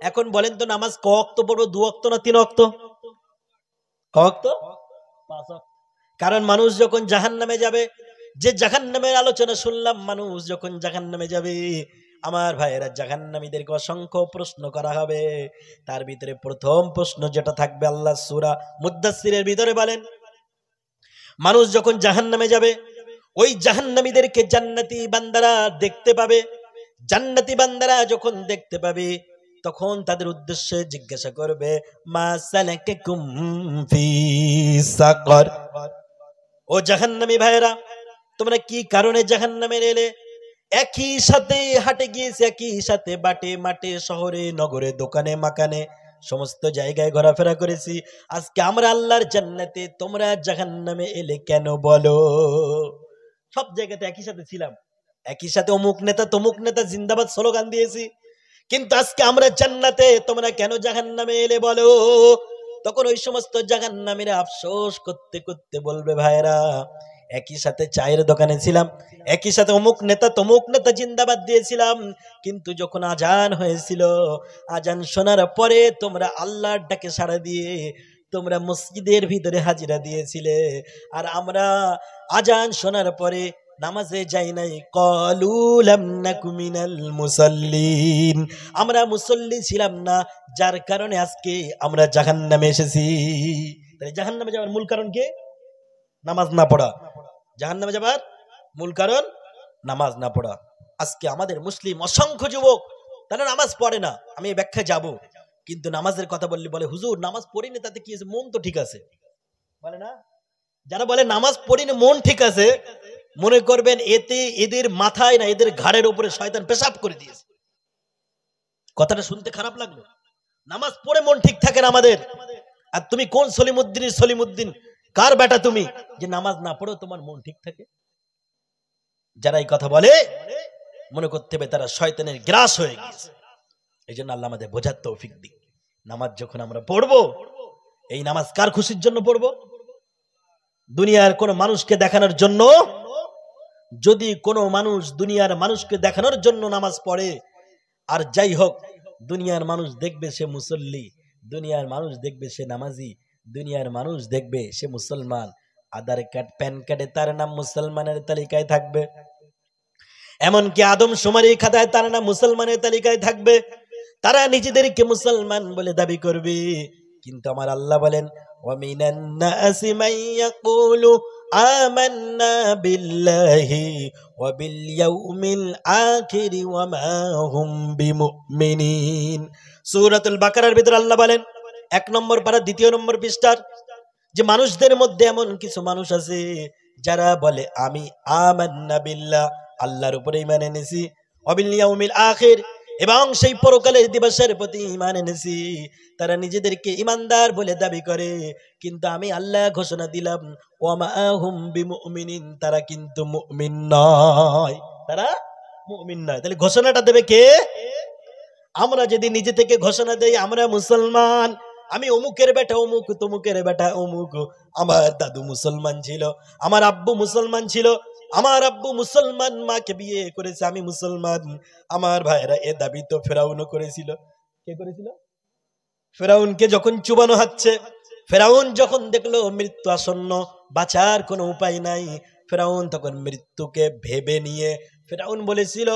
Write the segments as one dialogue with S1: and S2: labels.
S1: এখন বলেন তো নামাজ ক ওয়াক্ত পড়বো, 2 ওয়াক্ত না 3 ওয়াক্ত? ক ওয়াক্ত? 5 ওয়াক্ত। কারণ মানুষ যখন জাহান্নামে যাবে, যে জাহান্নামের আলোচনা শুনলাম, মানুষ যখন জাহান্নামে যাবে, আমার ভাইয়েরা, জাহান্নামীদেরকে অসংখ্য প্রশ্ন করা হবে। তার ভিতরে প্রথম প্রশ্ন যেটা থাকবে, আল্লাহ সূরা মুদ্দাসসিরের ভিতরে বলেন, মানুষ যখন জাহান্নামে যাবে, ওই জাহান্নামীদেরকে জান্নাতি বান্দারা দেখতে পাবে। জান্নাতি বান্দারা যখন দেখতে পাবে, তখন তাদের উদ্দেশ্যে জিজ্ঞাসা করবে, মা সালাকাকুম ফি সাকর। ও জাহান্নামী ভাইয়েরা, তোমরা কি কারণে জাহান্নামে এলে? একই সাথে হাটে গিয়েছে, একই সাথে বাটে মাঠে শহরে নগরে দোকানে মাকানে সমস্ত জায়গায় ঘোরাফেরা করেছি। আজকে আমরা আল্লাহর জান্নাতে, তোমরা জাহান্নামে এলে কেন বলো? সব জায়গাতে একই সাথে ছিলাম, একই সাথে অমুক নেতা তমুক নেতা জিন্দাবাদ স্লোগান দিয়েছি, কিন্তু আজকে আমরা জান্নাতে, তোমরা কেন জাহান্নামে এলে বলো? তখন ওই সমস্ত জাহান্নামীরা আফসোস করতে করতে বলবে, ভাইরা, একই সাথে চায়ের দোকানে ছিলাম, একই সাথে অমুক নেতা তমুক নেতা জিন্দাবাদ দিয়েছিলাম, কিন্তু যখন আজান হয়েছিল, আজান শোনার পরে তোমরা আল্লাহর ডাকে সাড়া দিয়ে তোমরা মসজিদের ভিতরে হাজিরা দিয়েছিলে, আর আমরা আজান শোনার পরে নামাজে যাই নাই। ক্বালু লাম নাকু মিনাল মুসাল্লিন, আমরা মুসল্লি ছিলাম না, যার কারণে আজকে আমরা জাহান্নামে এসেছি। তাহলে জাহান্নামে যাওয়ার মূল কারণ কি? নামাজ না পড়া। জাহান্নামে যাবার মূল কারণ নামাজ না পড়া। আজকে আমাদের মুসলিম অসংখ্য যুবক তারা নামাজ পড়ে না। আমি এই ব্যাখ্যা যাব, কিন্তু নামাজের কথা বললে বলে, হুজুর নামাজ পড়িনি তাতে কি আছে, মন তো ঠিক আছে, বলে না? যারা বলে নামাজ পড়িনি মন ঠিক আছে, মনে করবেন এতে এদের মাথায় না, এদের ঘাড়ের উপরে শয়তান পেশাব করে দিয়েছে। কথাটা শুনতে খারাপ লাগলো। নামাজ পড়ে মন ঠিক থাকে না আমাদের। আর তুমি কোন সলিমুদ্দিন, কার বেটা তুমি যে নামাজ না পড়ো তোমার মন ঠিক থাকে? যারা এই কথা বলে, মনে করতে হবে তারা শয়তানের গ্রাস হয়ে গিয়েছে। এই জন্য আল্লাহ আমাদের বোঝার তৌফিক দিক। নামাজ যখন আমরা পড়বো, এই নামাজ কার খুশির জন্য পড়বো? দুনিয়ার কোন মানুষকে দেখানোর জন্য? যদি কোনো মানুষ দুনিয়ার মানুষকে দেখানোর জন্য নামাজ পড়ে, আর যাই হোক, দুনিয়ার মানুষ দেখবে সে মুসল্লি, দুনিয়ার মানুষ দেখবে সে নামাজি, দুনিয়ার মানুষ দেখবে সে মুসলমান, আধার কার্ড প্যান কার্ডে তার নাম মুসলমানের তালিকায় থাকবে, এমনকি আদমশুমারি খাতায় তার নাম মুসলমানের তালিকায় থাকবে, তারা নিজেদেরকে মুসলমান বলে দাবি করবে। কিন্তু আমার আল্লাহ বলেন, ওয়া মিনান নাসি মান ইয়াকুলু আমান্না বিল্লাহি ওয়া বিল ইয়াউমিল আখির ওয়া মা হুম বিমুমিনিন। সূরাতুল বাকারার ভিতর আল্লাহ বলেন, 1 নম্বর পারা 2 নম্বর পৃষ্ঠার, যে মানুষদের মধ্যে এমন কিছু মানুষ আছে যারা বলে আমি আমান্না বিল্লাহ, আল্লাহর উপরে ঈমান এনেছি, ওয়া বিল ইয়াউমিল আখির, এবং সেই পরকালের দিবসের প্রতি ঈমান এনেছি। তারা নিজেদেরকে ঈমানদার বলে দাবি করে, কিন্তু আমি আল্লাহ ঘোষণা দিলাম, ওয়া মা হুম বিমুমিনিন, তারা কিন্তু মুমিন নয়, তারা মুমিন নয়। তাহলে ঘোষণাটা দেবে কে? আমরা যদি নিজে থেকে ঘোষণা দেই আমরা মুসলমান, আমি অমুকের বেটা অমুক, তমুকের বেটা অমুক, আমার দাদু মুসলমান ছিল, আমার আব্বু মুসলমান ছিল, আমার আব্বু মুসলমান মাকে বিয়ে করেছে, আমি মুসলমান। আমার ভাইরা, এ দাবি তো ফেরাউনও করেছিল। কে করেছিল? ফেরাউনকে যখন চুবানো হচ্ছে, ফেরাউন যখন দেখলো মৃত্যু আসন্ন, বাঁচার কোনো উপায় নাই, ফেরাউন তখন মৃত্যুকে ভেবে নিয়ে ফেরাউন বলেছিল,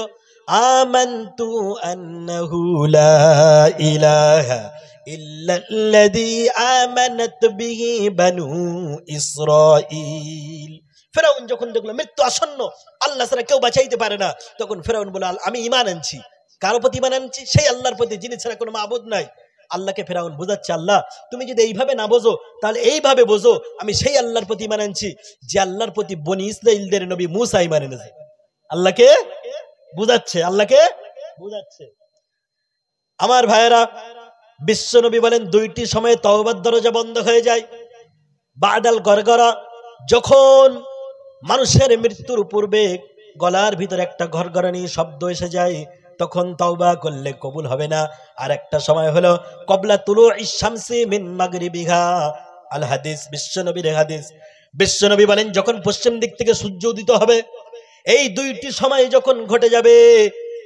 S1: আমানতু আন্নাহু লা ইলাহা ইল্লাল্লাযী আমানাত বিহি বানু ইসরাঈল। ফেরাউন যখন দেখলো মৃত্যু আসন্ন, আল্লাহ ছাড়া কেউ বাঁচাইতে পারে না, তখন ফেরাউন বলে, আমি ঈমান আনছি। কার প্রতি ঈমান আনছি? সেই আল্লাহর প্রতি, যিনি ছাড়া কোনো মাবুদ নাই। আল্লাহকে ফেরাউন বোঝাচ্ছে, আল্লাহ তুমি যদি এইভাবে না বোঝো, তাহলে এইভাবে বোঝো, আমি সেই আল্লাহর প্রতি ঈমান আনছি যে আল্লাহর প্রতি বনি ইসরাঈলদের নবী মূসা ঈমান এনেছে। আল্লাহকে বুঝাচ্ছে, আল্লাহকে বুঝাচ্ছে। আমার ভাইয়েরা, বিশ্ব নবী বলেন, 2টি সময়ে তওবার দরজা বন্ধ হয়ে যায়। বাদাল গরগরা, যখন মানুষের মৃত্যুর পূর্বে গলার ভিতরে একটা গরগরানি শব্দ এসে যায়, তখন তওবা করলে কবুল হবে না। আর একটা সময় হলো কবলা তুলুইশ শামসি মিন মাগরিবিহা, আল হাদিস, বিশ্বনবীর হাদিস। বিশ্বনবী বলেন, যখন পশ্চিম দিক থেকে সূর্য উদিত হবে, এই 2টি সময় যখন ঘটে যাবে,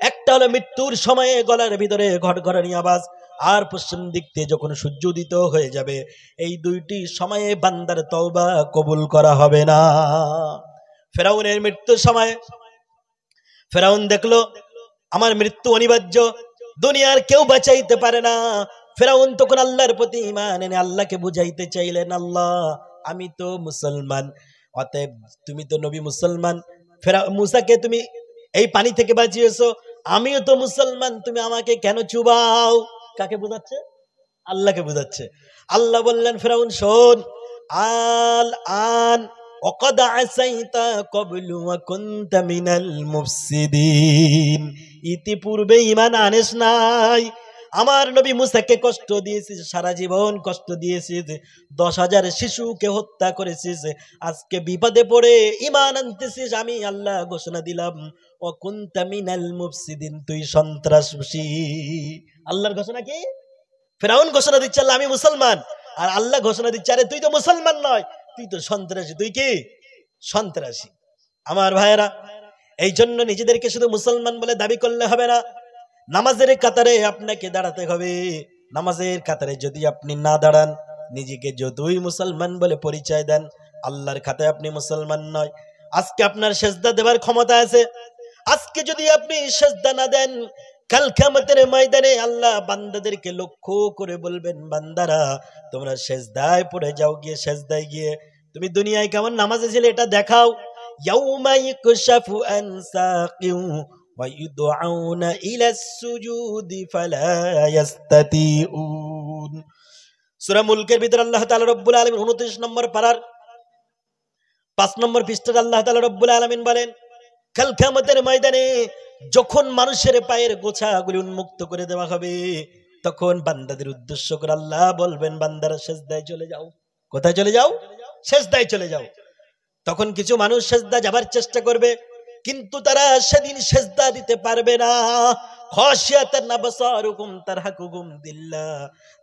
S1: একটা হলো মৃত্যুর সময়ে গলার ভিতরে ঘটঘটানি আওয়াজ, আর পশ্চিম দিক থেকে যখন সূর্য উদিত হয়ে যাবে, এই দুইটি সময়ে বান্দার তওবা কবুল করা হবে না। ফেরাউনের মৃত্যুর সময় ফেরাউন দেখলো আমার মৃত্যু অনিবার্য, দুনিয়ার কেউ বাঁচাইতে পারে না। ফেরাউন তখন আল্লাহর প্রতি ঈমান এনে আল্লাহকে বুঝাইতে চাইলেন, আল্লাহ আমি তো মুসলমান, অতএব তুমি তো নবী মুসলমান, মুসাকে তুমি এই পানি থেকে বাঁচিয়েছো, আমিও তো মুসলমান, তুমি আমাকে কেন চুবাও? কাকে বোঝাচ্ছে? আল্লাহকে বোঝাচ্ছে। আল্লাহ বললেন, ফেরাউন শোন, আল আন ওয়াকাদ আসাইতা ক্বাবলু ওয়া কুনতা মিনাল মুফসিদিন, ইতিপূর্বে ঈমান আনিস নাই, আমার নবী মুসাকে কষ্ট দিয়েছিস, সারা জীবন কষ্ট দিয়েছিস, 10,000 শিশুকে হত্যা করেছিস, আজকে বিপদে পড়ে ঈমান আনতেছিস, আমি আল্লাহ ঘোষণা দিলাম ওয়া কুনতা মিনাল মুফসিদিন, তুই সন্ত্রাসী। আল্লাহর ঘোষণা কি? ফেরাউন ঘোষণা দিচ্ছে আল্লাহ আমি মুসলমান, আর আল্লাহ ঘোষণা দিচ্ছে আরে তুই তো মুসলমান নয়, তুই তো সন্ত্রাসী। তুই কি? সন্ত্রাসী। আমার ভাইয়েরা, এই জন্য নিজেদেরকে শুধু মুসলমান বলে দাবি করলে হবে না, নামাজের কাতারে আপনাকে দাঁড়াতে হবে। নামাজের কাতারে যদি আপনি না দাঁড়ান, নিজেকে যতই মুসলমান বলে পরিচয় দেন, আল্লাহর খাতায় আপনি মুসলমান নয়। আজকে আপনার সেজদা দেওয়ার ক্ষমতা আছে, আজকে যদি আপনি সেজদা না দেন, কাল কিয়ামতের ময়দানে আল্লাহ বান্দাদেরকে লক্ষ্য করে বলবেন, বান্দারা তোমরা সেজদায় পড়ে যাও, গিয়ে সেজদায় গিয়ে তুমি দুনিয়ায় কেমন নামাজে ছিলে এটা দেখাও। ইয়াউমা ইকশাফু আন সাকিউ ওয়া ইউদআউনা ইলাস সুজুদি ফালা ইস্তাতিউন। সূরা মুলকের ভিতর আল্লাহ তাআলা রব্বুল আলামিন 29 নম্বর পারার 5 নম্বর পৃষ্ঠায় আল্লাহ তাআলা রব্বুল আলামিন বলেন, কাল কিয়ামতের ময়দানে যখন মানুষের পায়ের গোছাগুলি উন্মুক্ত করে দেওয়া হবে, তখন বান্দাদের উদ্দেশ্য করে আল্লাহ বলবেন, বান্দারা সেজদায় চলে যাও। কোথায় চলে যাও? সেজদায় চলে যাও। তখন কিছু মানুষ সেজদা যাবার চেষ্টা করবে, কিন্তু তারা সেদিন সেজদা দিতে পারবে না। খাশিয়াতান আবসারুকুম তারহাকুহুম দিল্লাহ,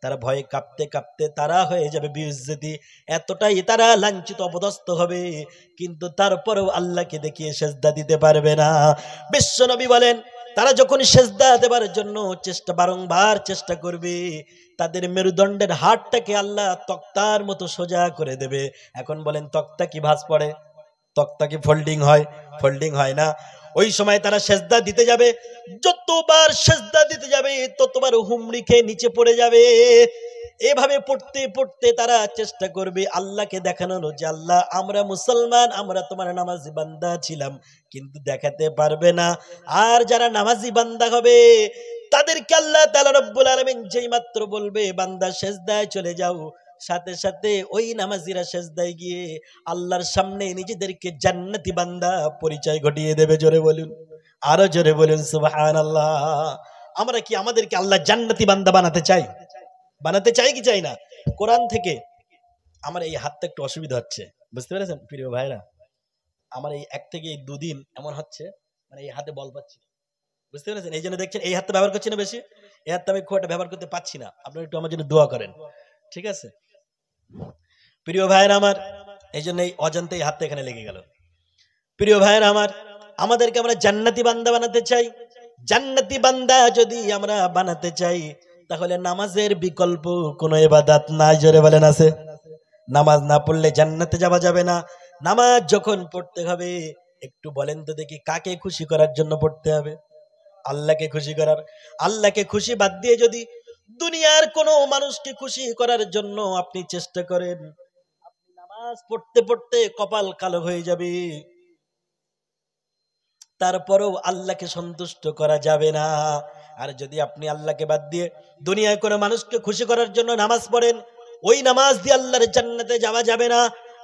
S1: তারা ভয়ে কাঁপতে কাঁপতে তারা হয়ে যাবে বিইজ্জতি, এতটাই তারা লাঞ্ছিত অপদস্থ হবে, কিন্তু তারপরেও আল্লাহকে দেখিয়ে সেজদা দিতে পারবে না। বিশ্বনবী বলেন, তারা যখন সেজদা দেবার জন্য বারংবার চেষ্টা করবে, তাদের মেরুদণ্ডের হাড়টাকে আল্লাহ তক্তার মতো সোজা করে দেবে। এখন বলেন, তক্তা কি ভাঁজ পড়ে? তক্তা কি ফোল্ডিং হয়? ফোল্ডিং হয় না। ওই সময় তারা সেজদা দিতে যাবে, যতবার সেজদা দিতে যাবে ততবার হুমড়ি খেয়ে নিচে পড়ে যাবে। এভাবে পড়তে পড়তে তারা চেষ্টা করবে আল্লাহকে দেখানোর যে আল্লাহ আমরা মুসলমান, আমরা তোমার নামাজি বান্দা ছিলাম, কিন্তু দেখাতে পারবে না। আর যারা নামাজি বান্দা হবে তাদেরকে আল্লাহ তাআলা রব্বুল আলামিন যেই মাত্র বলবে বান্দা সেজদায় চলে যাও, সাথে সাথে ওই নামাজিরা সেজদায় গিয়ে আল্লাহর সামনে নিজেদেরকে জান্নাতি বান্দা পরিচয় ঘটিয়ে দেবে। জোরে বলুন, আরো জোরে বলুন সুবহানাল্লাহ। আমরা কি আমাদেরকে আল্লাহ জান্নাতি বান্দা বানাতে চাই? বানাতে চাই কি চাই না? কোরআন থেকে আমার এই হাতটা একটু অসুবিধা হচ্ছে, বুঝতে পেরেছেন প্রিয় ভাইরা? আমার এই 1 থেকে 2 দিন এমন হচ্ছে, মানে এই হাতে বল পাচ্ছি, বুঝতে পেরেছেন? এই জন্য দেখছেন এই হাতটা ব্যবহার করছি না বেশি, এই হাতটা আমি খুব একটা ব্যবহার করতে পারছি না। আপনারা একটু আমার জন্য দোয়া করেন, ঠিক আছে প্রিয় ভাইরা আমার? এই জন্য এই অজান্তে এই হাতটা এখানে লেগে গেল। প্রিয় ভাইরা আমার, আমাদেরকে আমরা জান্নাতি বান্দা বানাতে চাই। জান্নাতি বান্দা যদি আমরা বানাতে চাই, তাহলে নামাজের বিকল্প কোনো ইবাদত নাই। জোরে বলেন, আছে? নামাজ না পড়লে জান্নাতে যাওয়া যাবে না। নামাজ যখন পড়তে হবে, একটু বলেন তো দেখি, কাকে খুশি করার জন্য পড়তে হবে? আল্লাহকে খুশি করার। আল্লাহকে খুশি বাদ দিয়ে যদি দুনিয়ার কোনো মানুষকে খুশি করার জন্য আপনি চেষ্টা করেন, আপনি নামাজ পড়তে পড়তে কপাল কালো হয়ে যাবে, তারপরেও আল্লাহকে সন্তুষ্ট করা যাবে না। আর যদি আপনি আল্লাহকে বাদ দিয়ে দুনিয়ায় কোনো মানুষকে খুশি করার জন্য নামাজ পড়েন, ওই নামাজ দিয়ে আল্লাহর জান্নাতে যাওয়া যাবে না।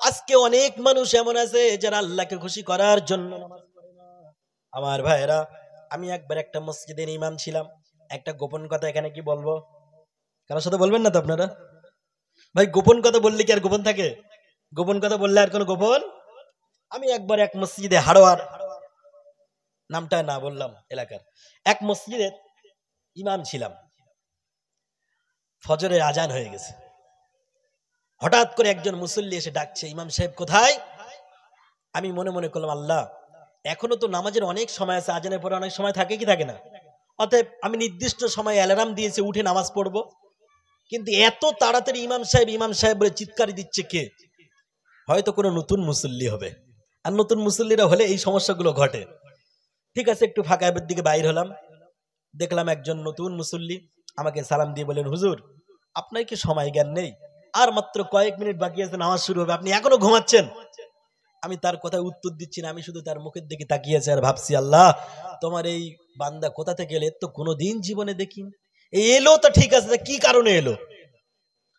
S1: আজকে অনেক মানুষ এমন আছে যারা আল্লাহকে খুশি করার জন্য নামাজ পড়ে না। আমার ভাইরা, আমি একবার একটা মসজিদের ইমাম ছিলাম। একটা গোপন কথা এখানে কি বলবো, কারোর সাথে বলবেন না তো আপনারা? ভাই, গোপন কথা বললে কি আর গোপন থাকে? গোপন কথা বললে আর কোনো গোপন? আমি একবার এক মসজিদে, হাড়োয়ার নামটা না বললাম, এলাকার এক মসজিদের ইমাম ছিলাম। ফজরের আজান হয়ে গেছে, হঠাৎ করে একজন মুসল্লি এসে ডাকছে, ইমাম সাহেব কোথায়? আমি মনে মনে করলাম, আল্লাহ এখনো তো নামাজের অনেক সময় আছে, আজানের পরে অনেক সময় থাকে কি থাকে না? অতএব আমি নির্দিষ্ট সময় অ্যালার্ম দিয়েছি উঠে নামাজ পড়বো, কিন্তু এত তাড়াতাড়ি ইমাম সাহেব বলে চিৎকার দিচ্ছে কে? হয়তো কোনো নতুন মুসল্লি হবে, আর নতুন মুসল্লিরা হলে এই সমস্যাগুলো ঘটে। ঠিক আছে, একটু ফাঁকা দিকে বাইর হলাম, দেখলাম একজন নতুন মুসল্লি আমাকে সালাম দিয়ে বলেন, হুজুর আপনার কি সময় জ্ঞান নেই? আর মাত্র কয়েক মিনিট বাকি আছে নামাজ শুরু হবে, আপনি এখনো ঘুমাচ্ছেন। আমি তার কথায় উত্তর দিচ্ছি না, আমি শুধু তার মুখের দিকে তাকিয়েছি আর ভাবছি, আল্লাহ তোমার এই বান্দা কোথা থেকে এলো, তো কোনোদিন জীবনে দেখি এলো তো ঠিক আছে, কি কারণে এলো?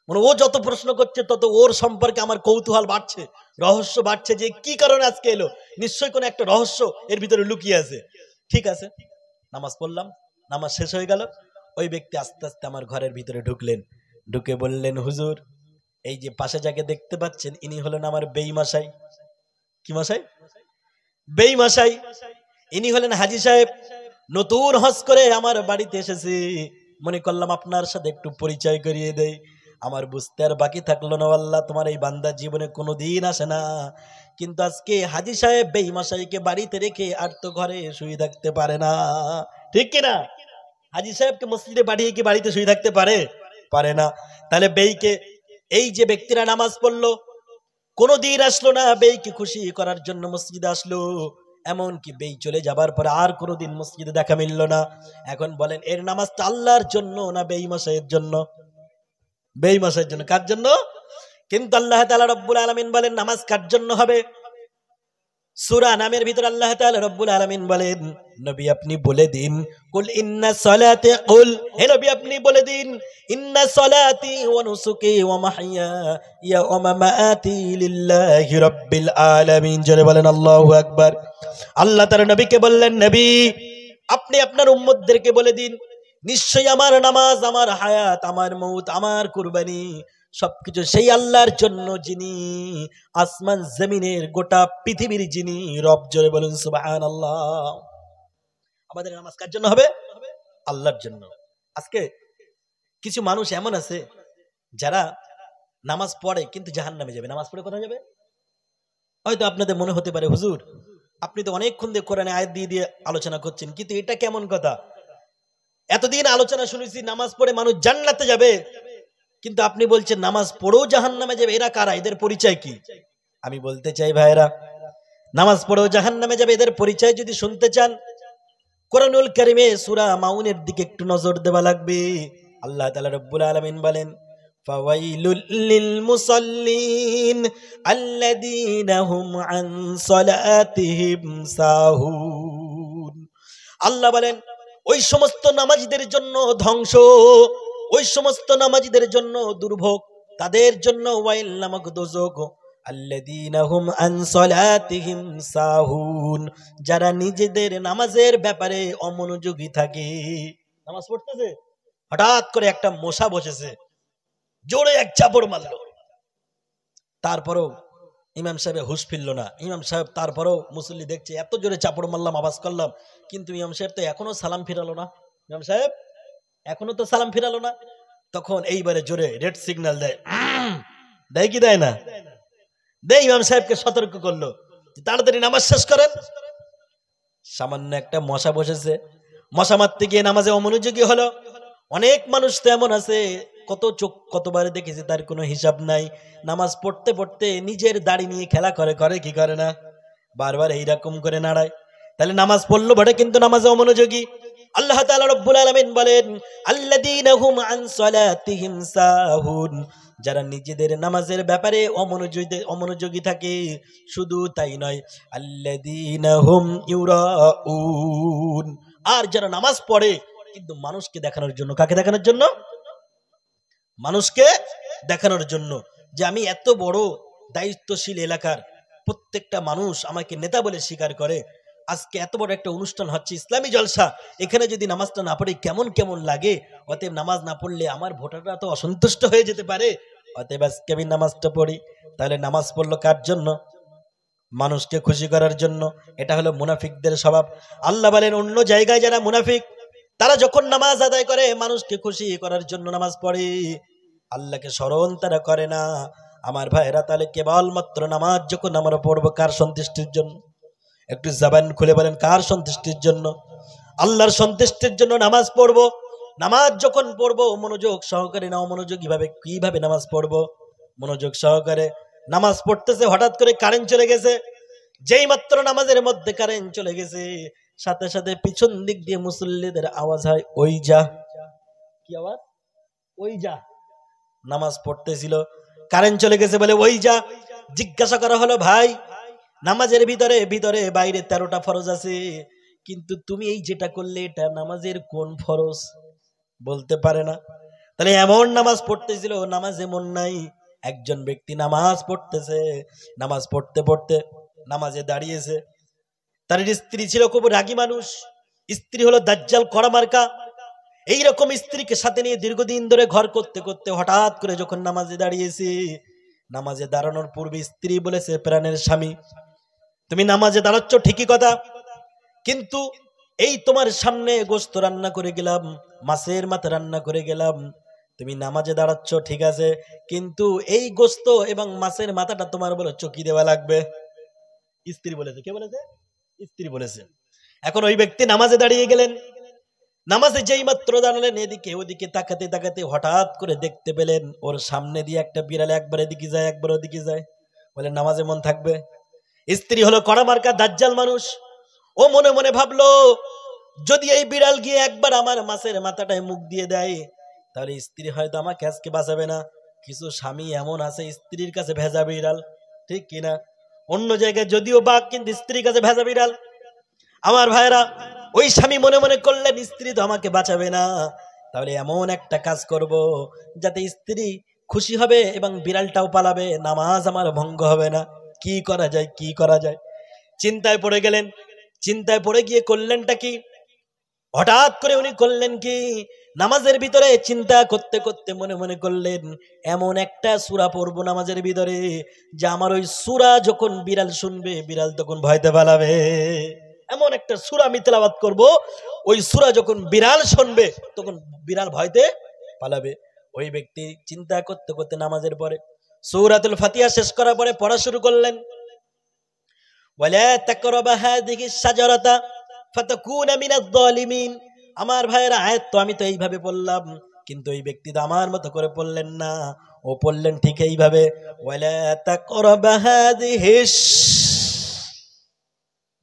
S1: মানে ও যত প্রশ্ন করছে তত ওর সম্পর্কে আমার কৌতূহল বাড়ছে, রহস্য বাড়ছে, যে কি কারণে আজকে এলো, নিশ্চয়ই কোনো একটা রহস্য এর ভিতরে লুকিয়ে আছে। ঠিক আছে, নামাজ পড়লাম, নামাজ শেষ হয়ে গেল। ওই ব্যক্তি আস্তে আস্তে আমার ঘরের ভিতরে ঢুকলেন, ঢুকে বললেন, হুজুর এই যে পাশে যাকে দেখতে পাচ্ছেন ইনি হলেন আমার বেই মশাই। কি মশাই? বেই মশাই। ইনি হলেন হাজী সাহেব, নতুন হজ করে আমার বাড়িতে এসেছে, মনে করলাম আপনার সাথে একটু পরিচয় করিয়ে দেই। আমার বুঝতে আর বাকি থাকলো না, আল্লাহ তোমার এই বান্দা জীবনে কোনোদিন আসে না, কিন্তু আজকে হাজী সাহেব বেই মশাইকে বাড়িতে রেখে আর তো ঘরে শুয়ে থাকতে পারে না, ঠিক কিনা? হাজী সাহেবকে মসজিদে পাঠিয়ে কি বাড়িতে শুয়ে থাকতে পারে? পারে না। তাহলে বেইকে, এই যে ব্যক্তিরা নামাজ পড়লো, কোনদিন আসলো না বেইকে খুশি করার জন্য মসজিদে আসলো, এমনকি বেই চলে যাবার পরে আর কোনোদিন মসজিদে দেখা মিলল না। এখন বলেন এর নামাজটা আল্লাহর জন্য না বেই মশাইয়ের জন্য? বেই মশাইয়ের জন্য। কার জন্য? কিন্তু আল্লাহ তাআলা রব্বুল আলামিন বলেন নামাজ কার জন্য হবে? সূরা নামের ভিতর আল্লাহ তাআলা রব্বুল আলামিন বলেন, নবী আপনি বলে দিন, কুল ইন্না সলাতি, কুল হে নবী আপনি বলে দিন, ইন্না সলাতি ওয়া নুসুকি ওয়া মাহইয়া ওয়া মামাতি লিল্লাহি রাব্বিল আলামিন। জোরে বলেন আল্লাহু আকবার। আল্লাহ তাআলা নবীকে বললেন, নবী আপনি আপনার উম্মতদেরকে বলে দিন, নিশ্চয়ই আমার নামাজ, আমার হায়াত, আমার মউত, আমার কুরবানি সবকিছু সেই আল্লাহর জন্য যিনি আসমান জমিনের গোটা পৃথিবীর যিনি রব। জোরে বলুন সুবহানাল্লাহ। আমাদের নামাজ কার জন্য হবে? আল্লাহর জন্য। আজকে কিছু মানুষ এমন আছে যারা নামাজ পড়ে কিন্তু জাহান্নামে যাবে। নামাজ পড়ে কোথায় যাবে? হয়তো আপনাদের মনে হতে পারে, হুজুর আপনি তো অনেকক্ষণ ধরে কোরআনে আয়াত দিয়ে দিয়ে আলোচনা করছেন, কিন্তু এটা কেমন কথা? এতদিন আলোচনা শুনেছি নামাজ পড়ে মানুষ জান্নাতে যাবে, কিন্তু আপনি বলছেন নামাজ পড়েও জাহান্নামে যাবে। এরা কারা? এদের পরিচয় কি? আমি বলতে চাই ভাইরা, নামাজ পড়েও জাহান্নামে যাবে এদের পরিচয় যদি শুনতে চান, কোরআনুল কারীমে সূরা মাউনের দিকে একটু নজর দেওয়া লাগবে। আল্লাহ তাআলা রব্বুল আলামিন বলেন, ফাওয়াইলুল লিল মুসাল্লিন আল্লাযীনা হুম আন সালাতিহিম সাহুন। আল্লাহ বলেন ওই সমস্ত নামাজীদের জন্য ধ্বংস, ওই সমস্ত নামাজীদের জন্য দুর্ভোগ, তাদের জন্য ওয়াইল নামক দোজখ। আল্লাযীনা হুম আন সালাতিহিম সাহুন, যারা নিজেদের নামাজের ব্যাপারে অমনোযোগী থাকে। নামাজ পড়তেছে, হঠাৎ করে একটা মশা বসেছে, জোরে এক চাপড় মারলো, তারপরও ইমাম সাহেব হুঁশ ফিরল না। ইমাম সাহেব তারপরও মুসল্লি দেখছে, এত জোরে চাপড় মারলাম, আওয়াজ করলাম, কিন্তু ইমাম সাহেব তো এখনো সালাম ফিরালো না। ইমাম সাহেব এখনো তো সালাম ফিরালো না। তখন এইবারে জোরে রেড সিগন্যাল দেয়, দেয় কি দেয় না? দেয়। ইমাম সাহেবকে সতর্ক করলো, তাড়াতাড়ি নামাজ শেষ করেন। সামান্য একটা মশা বসেছে, মশা মারতে গিয়ে নামাজে অমনোযোগী হলো। অনেক মানুষ তো এমন আছে, কত চোখ কতবার দেখেছি তার কোনো হিসাব নাই, নামাজ পড়তে পড়তে নিজের দাড়ি নিয়ে খেলা করে, করে কি করে না? বারবার এইরকম করে নাড়ায়। তাহলে নামাজ পড়লো বটে কিন্তু নামাজে অমনোযোগী। আল্লাহ তাআলা রব্বুল আলামিন বলেন, আল্লাযীনা হুম আন সালাতিহিম সাহুন, যারা নিজেদের নামাজের ব্যাপারে অমনোযোগী থাকে। শুধু তাই নয়, আল্লাযীনা হুম ইউরাউন, আর যারা নামাজ পড়ে কিন্তু মানুষকে দেখানোর জন্য। কাকে দেখানোর জন্য? মানুষকে দেখানোর জন্য, যে আমি এত বড় দায়িত্বশীল এলাকার, প্রত্যেকটা মানুষ আমাকে নেতা বলে স্বীকার করে। আজকে এত বড় একটা অনুষ্ঠান হচ্ছে, ইসলামী জলসা, এখানে যদি নামাজটা না পড়ি কেমন কেমন লাগে। অতএব নামাজ না পড়লে আমার ভোটাররা তো অসন্তুষ্ট হয়ে যেতে পারে, অতএব আজকে আমি নামাজটা পড়ি। তাহলে নামাজ পড়লো কার জন্য? মানুষকে খুশি করার জন্য। এটা হলো মুনাফিকদের স্বভাব। আল্লাহ বলেন অন্য জায়গায় যারা মুনাফিক, তারা যখন নামাজ আদায় করে মানুষকে খুশি করার জন্য নামাজ পড়ে, আল্লাহকে স্মরণ তারা করে না। আমার ভাইরা, তাহলে কেবলমাত্র নামাজ যখন আমরা পড়বো কার সন্তুষ্টির জন্য? একটু জবান খুলে বলেন কার সন্তুষ্টির জন্য? আল্লাহর সন্তুষ্টির জন্য নামাজ পড়বো। নামাজ যখন পড়বো মনোযোগ সহকারে, না অমনোযোগী ভাবে কিভাবে নামাজ পড়বো? মনোযোগ সহকারে নামাজ পড়তেছে, হঠাৎ করে কারেন্ট চলে গেছে। যেই মাত্র নামাজের মধ্যে কারেন্ট চলে গেছে, সাথে সাথে পিছন দিক দিয়ে মুসল্লিদের আওয়াজ হয়, ওই যা। কি আওয়াজ? ওই যা। নামাজ পড়তেছিল, কারেন্ট চলে গেছে বলে ওই যা। জিজ্ঞাসা করা হলো, ভাই নামাজের ভিতরে ভিতরে বাইরে 13টা ফরজ আছে, কিন্তু তুমি এই যেটা করলে এটা নামাজের কোন ফরজ? বলতে পারে না। তাহলে এমন নামাজ পড়তেছিল, নামাজে মন নাই। একজন ব্যক্তি নামাজ পড়তেছে, নামাজ পড়তে পড়তে নামাজে দাঁড়িয়েছে। তার স্ত্রী ছিল খুব রাগী মানুষ, স্ত্রী হলো দাজ্জাল কড়া মার্কা। এইরকম স্ত্রীকে সাথে নিয়ে দীর্ঘদিন ধরে ঘর করতে করতে হঠাৎ করে যখন নামাজে দাঁড়িয়েছে, নামাজে দাঁড়ানোর পূর্বে স্ত্রী বলেছে, প্রাণের স্বামী তুমি নামাজে দাঁড়াচ্ছ ঠিকই কথা, কিন্তু এই তোমার সামনে গোশত রান্না করে গেলাম, মাছের মাথা রান্না করে গেলাম, তুমি নামাজে দাঁড়াচ্ছ ঠিক আছে, কিন্তু এই গোশত এবং মাছের মাথাটা তোমার বলে চকি দেওয়া লাগবে। স্ত্রী বলেছে। কে বলেছে? স্ত্রী বলেছে। এখন ওই ব্যক্তি নামাজে দাঁড়িয়ে গেলেন, নামাজে যেই মাত্র দাঁড়ালেন, এদিকে ওদিকে তাকাতে তাকাতে হঠাৎ করে দেখতে পেলেন ওর সামনে দিয়ে একটা বিড়াল একবার এদিকে যায় একবার ওদিকে যায়। বলে নামাজে মন থাকবে? স্ত্রী হলো কড়া মার্কা দাজ্জাল মানুষ, ও মনে মনে ভাবলো যদি এই বিড়াল গিয়ে একবার আমার মাছের মাথাটায় মুখ দিয়ে দেয়, তাহলে স্ত্রী হয়তো আমাকে আজকে বাঁচাবে না। কিছু স্বামী এমন আছে স্ত্রীর কাছে ভেজা বিড়াল, ঠিক কিনা? অন্য জায়গায় যদিও বাঘ, কিন্তু স্ত্রীর কাছে ভেজা বিড়াল। আমার ভাইরা, ওই স্বামী মনে মনে করলেন স্ত্রী তো আমাকে বাঁচাবে না, তাহলে এমন একটা কাজ করব যাতে স্ত্রী খুশি হবে এবং বিড়ালটাও পালাবে, নামাজ আমার ভঙ্গ হবে না। কি করা যায়, কি করা যায়? চিন্তায় পড়ে গেলেন। চিন্তায় পড়ে গিয়ে করলেনটা কি? হঠাৎ করে উনি করলেন কি, নামাজের ভিতরে চিন্তা করতে করতে মনে মনে করলেন এমন একটা সূরা পড়বো নামাজের ভিতরে যে আমার ওই সূরা যখন বিড়াল শুনবে, বিড়াল তখন ভয়তে পালাবে। এমন একটা সূরা আমি তেলাওয়াত করব, ওই সূরা যখন বিড়াল শুনবে তখন বিড়াল ভয়তে পালাবে। ওই ব্যক্তি চিন্তা করতে করতে নামাজের পরে সূরাতুল ফাতিহা শেষ করার পরে পড়া শুরু করলেন, ওয়ালা তাকরাবা হাযিহি শাজারাতা ফাতাকুনা মিনাজ জালিমিন। আমার ভাইয়েরা, আয়াত তো আমি তো এইভাবে পড়লাম, কিন্তু ওই ব্যক্তি তো আমার মতো করে পড়লেন না, ও পড়লেন ঠিক এইভাবে, ওয়ালা তাকরাবা হাযিহি।